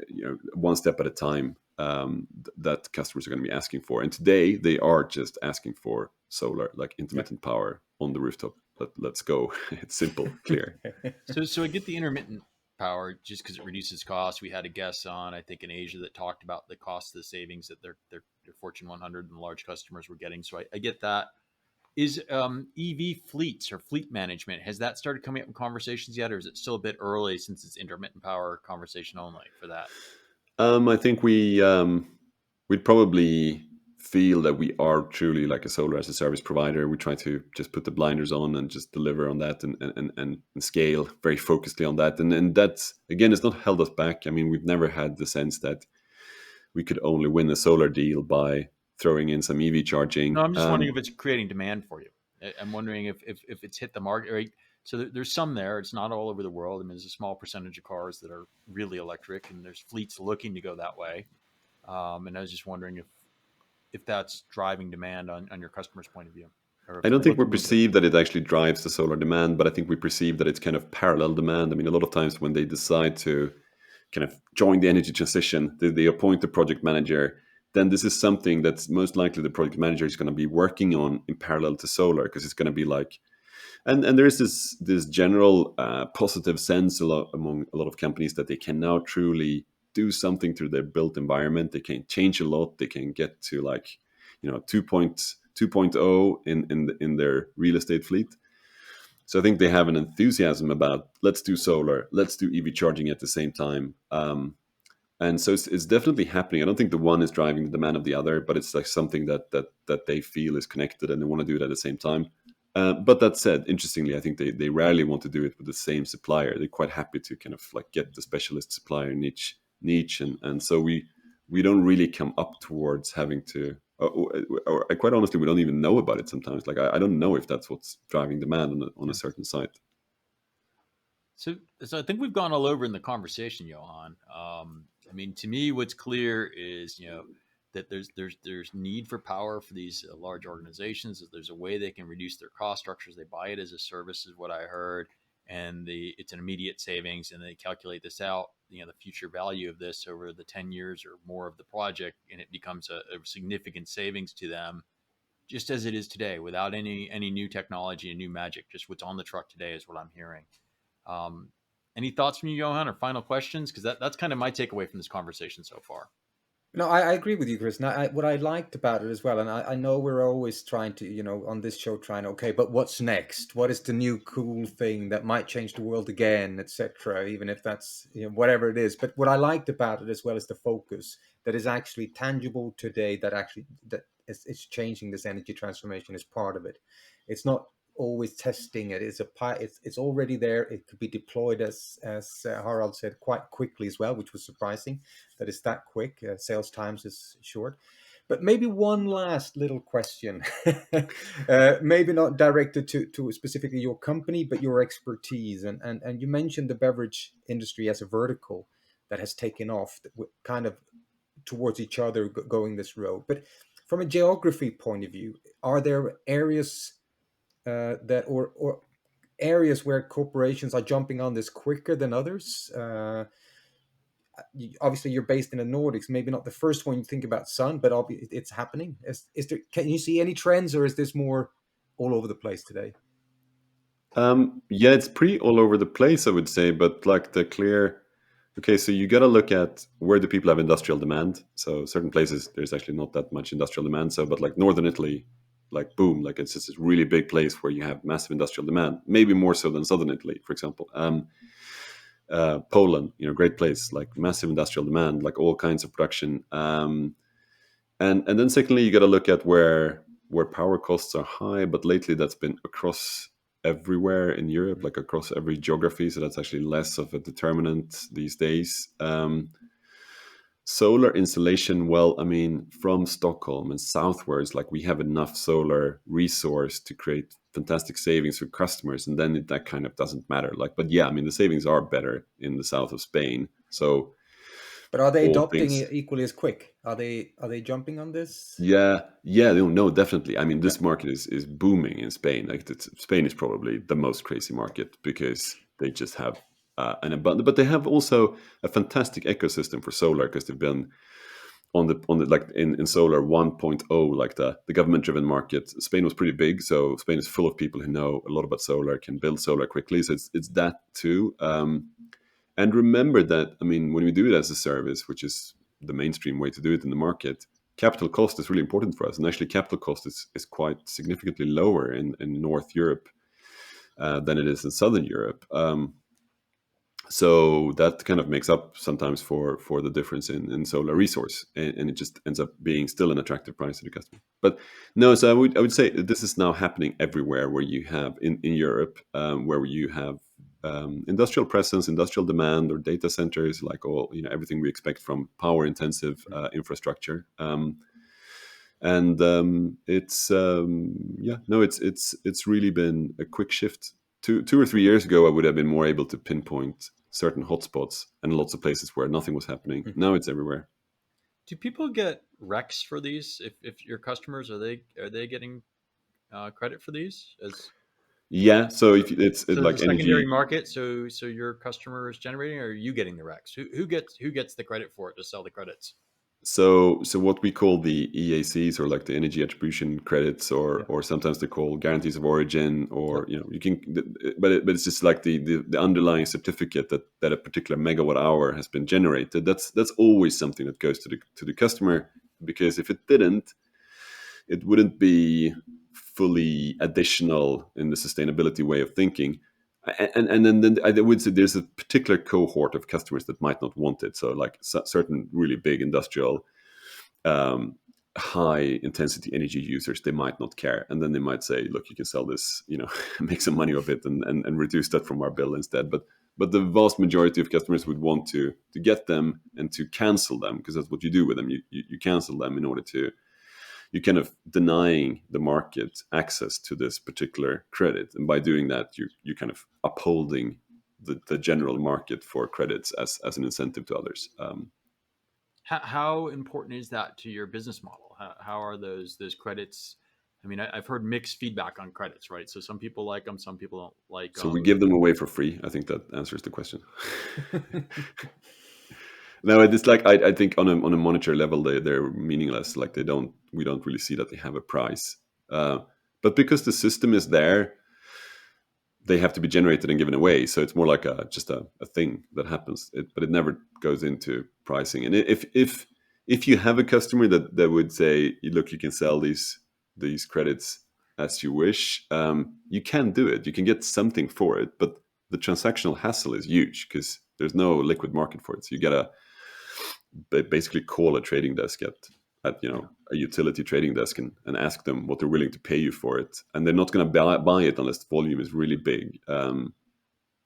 Speaker 5: one step at a time, that customers are going to be asking for. And today they are just asking for solar, like intermittent power on the rooftop. Let's go. It's simple, clear.
Speaker 3: So I get the intermittent power just because it reduces costs. We had a guest on, I think, in Asia that talked about the cost of the savings that their Fortune 100 and large customers were getting. So I get that. Is EV fleets or fleet management, has that started coming up in conversations yet, or is it still a bit early since it's intermittent power conversation only for that?
Speaker 5: I think we'd probably feel that we are truly like a solar as a service provider. We try to just put the blinders on and just deliver on that and scale very focusedly on that. And that's, again, it's not held us back. I mean, we've never had the sense that we could only win a solar deal by throwing in some EV charging.
Speaker 3: No, I'm just wondering if it's creating demand for you. I'm wondering if it's hit the market, right? So there's some there. It's not all over the world. I mean, there's a small percentage of cars that are really electric, and there's fleets looking to go that way. And I was just wondering if that's driving demand on your customer's point of view.
Speaker 5: I don't think we perceive that it actually drives the solar demand, but I think we perceive that it's kind of parallel demand. I mean, a lot of times when they decide to kind of join the energy transition, they appoint a project manager. Then this is something that's most likely the project manager is going to be working on in parallel to solar, because it's going to be like, and there is this general positive sense among a lot of companies that they can now truly do something to their built environment. They can change a lot. They can get to like 2.0 in their real estate fleet. So I think they have an enthusiasm about, let's do solar, let's do EV charging at the same time. And so it's definitely happening. I don't think the one is driving the demand of the other, but it's like something that they feel is connected, and they want to do it at the same time. But that said, interestingly, I think they rarely want to do it with the same supplier. They're quite happy to kind of like get the specialist supplier in each niche. And so we don't really come up towards having to, or quite honestly, we don't even know about it sometimes. Like, I don't know if that's what's driving demand on a certain site.
Speaker 3: So I think we've gone all over in the conversation, Johan. I mean, to me, what's clear is, that there's need for power for these large organizations. That there's a way they can reduce their cost structures. They buy it as a service, is what I heard. and it's an immediate savings, and they calculate this out, the future value of this over the 10 years or more of the project, and it becomes a significant savings to them, just as it is today, without any new technology and new magic. Just what's on the truck today is what I'm hearing. Um, any thoughts from you, Johan, or final questions? Because that's kind of my takeaway from this conversation so far.
Speaker 4: No, I agree with you, Chris. And what I liked about it as well, and I know we're always trying to, on this show, okay, but what's next? What is the new cool thing that might change the world again, etc., even if that's, whatever it is. But what I liked about it as well is the focus that is actually tangible today, that it's changing. This energy transformation is part of it. It's not always testing it. It's already there. It could be deployed, as Harald said, quite quickly as well, which was surprising that it's that quick. Sales times is short. But maybe one last little question, maybe not directed to specifically your company, but your expertise. And you mentioned the beverage industry as a vertical that has taken off, kind of towards each other, going this road. But from a geography point of view, are there areas that or areas where corporations are jumping on this quicker than others? Obviously, you're based in the Nordics. Maybe not the first one you think about sun, but it's happening. Is there? Can you see any trends, or is this more all over the place today?
Speaker 5: Yeah, it's pretty all over the place, I would say. But like the clear, okay, so you got to look at where do people have industrial demand. So certain places there's actually not that much industrial demand. So, but like northern Italy, like boom, like it's just a really big place where you have massive industrial demand. Maybe more so than southern Italy, for example. Poland, great place, like massive industrial demand, like all kinds of production. And then secondly, you got to look at where power costs are high, but lately that's been across everywhere in Europe, like across every geography. So that's actually less of a determinant these days. Solar installation, well, I mean, from Stockholm and southwards, like we have enough solar resource to create fantastic savings for customers, and then that kind of doesn't matter. Like, but yeah, I mean, the savings are better in the south of Spain. So,
Speaker 4: but are they
Speaker 5: all
Speaker 4: adopting
Speaker 5: things,
Speaker 4: it equally as quick? Are they jumping on this?
Speaker 5: yeah, no, definitely. I mean, this market is booming in Spain. Like, Spain is probably the most crazy market because they just have an abundant, but they have also a fantastic ecosystem for solar because they've been on the like in solar 1.0, like the government driven market. Spain was pretty big, so Spain is full of people who know a lot about solar, can build solar quickly. So it's that too. And remember that, I mean, when we do it as a service, which is the mainstream way to do it in the market, capital cost is really important for us. And actually, capital cost is quite significantly lower in North Europe than it is in Southern Europe. So that kind of makes up sometimes for the difference in solar resource, and it just ends up being still an attractive price to the customer. But no, so I would say this is now happening everywhere where you have in Europe, where you have industrial presence, industrial demand, or data centers, like all everything we expect from power intensive infrastructure. It's it's really been a quick shift. Two or 3 years ago, I would have been more able to pinpoint certain hotspots and lots of places where nothing was happening. Now it's everywhere.
Speaker 3: Do people get recs for these? If your customers, are they getting credit for these?
Speaker 5: Yeah, so if it's
Speaker 3: So
Speaker 5: like
Speaker 3: the secondary
Speaker 5: energy.
Speaker 3: market, so your customer is generating, or are you getting the recs? Who gets the credit for it to sell the credits?
Speaker 5: So what we call the EACs, or like the energy attribution credits,
Speaker 3: Yeah.
Speaker 5: or sometimes they call guarantees of origin, or
Speaker 3: Yep.
Speaker 5: you can, but it's just like the underlying certificate that a particular megawatt hour has been generated. That's always something that goes to the customer, because if it didn't, it wouldn't be fully additional in the sustainability way of thinking. And then I would say there's a particular cohort of customers that might not want it. So like certain really big industrial um, high intensity energy users, they might not care, and then they might say, look, you can sell this, make some money of it, and reduce that from our bill instead. But the vast majority of customers would want to get them and to cancel them, because that's what you do with them. You cancel them in order to, you kind of denying the market access to this particular credit, and by doing that you kind of upholding the general market for credits as an incentive to others.
Speaker 3: How important is that to your business model? How are those credits I mean, I've heard mixed feedback on credits, right? So some people like them, some people don't like
Speaker 5: So we
Speaker 3: them.
Speaker 5: give them away for free. I think that answers the question. No, it's like I think on a monetary level they're meaningless. Like we don't really see that they have a price. But because the system is there, they have to be generated and given away. So it's more like just a thing that happens. But it never goes into pricing. And if you have a customer that would say, look, you can sell these credits as you wish, you can do it. You can get something for it, but the transactional hassle is huge because there's no liquid market for it. So you gotta basically call a trading desk at a utility trading desk and ask them what they're willing to pay you for it, and they're not going to buy it unless the volume is really big.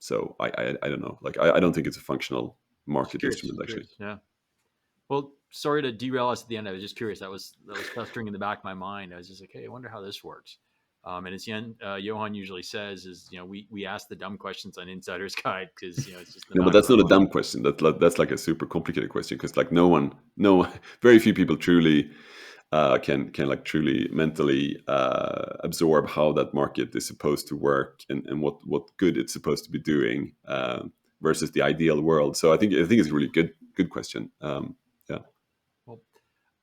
Speaker 5: So I don't know. Like I don't think it's a functional market instrument actually.
Speaker 3: Yeah. Well, sorry to derail us at the end. I was just curious. That was festering in the back of my mind. I was just like, hey, I wonder how this works. And as Johan usually says, is we ask the dumb questions on Insider's Guide because it's just the
Speaker 5: No, but that's not a dumb question. That's like a super complicated question because like very few people truly can like truly mentally absorb how that market is supposed to work and what good it's supposed to be doing versus the ideal world. So I think it's a really good question. Yeah.
Speaker 3: Well,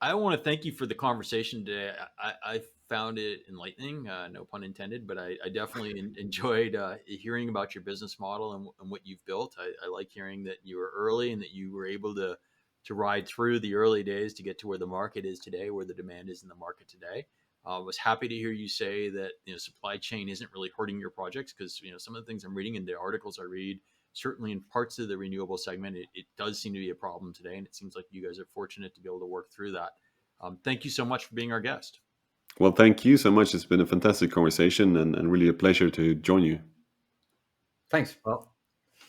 Speaker 3: I want to thank you for the conversation today. I found it enlightening, no pun intended, but I definitely enjoyed hearing about your business model and what you've built. I like hearing that you were early and that you were able to ride through the early days to get to where the market is today, where the demand is in the market today. I was happy to hear you say that supply chain isn't really hurting your projects because some of the things I'm reading in the articles I read, certainly in parts of the renewable segment, it does seem to be a problem today, and it seems like you guys are fortunate to be able to work through that. Thank you so much for being our guest.
Speaker 5: Well, thank you so much. It's been a fantastic conversation and really a pleasure to join you.
Speaker 4: Thanks.
Speaker 3: Well,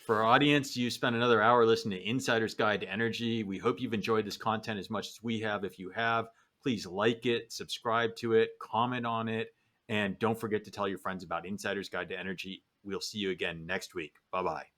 Speaker 3: for our audience, you spent another hour listening to Insider's Guide to Energy. We hope you've enjoyed this content as much as we have. If you have, please like it, subscribe to it, comment on it, and don't forget to tell your friends about Insider's Guide to Energy. We'll see you again next week. Bye-bye.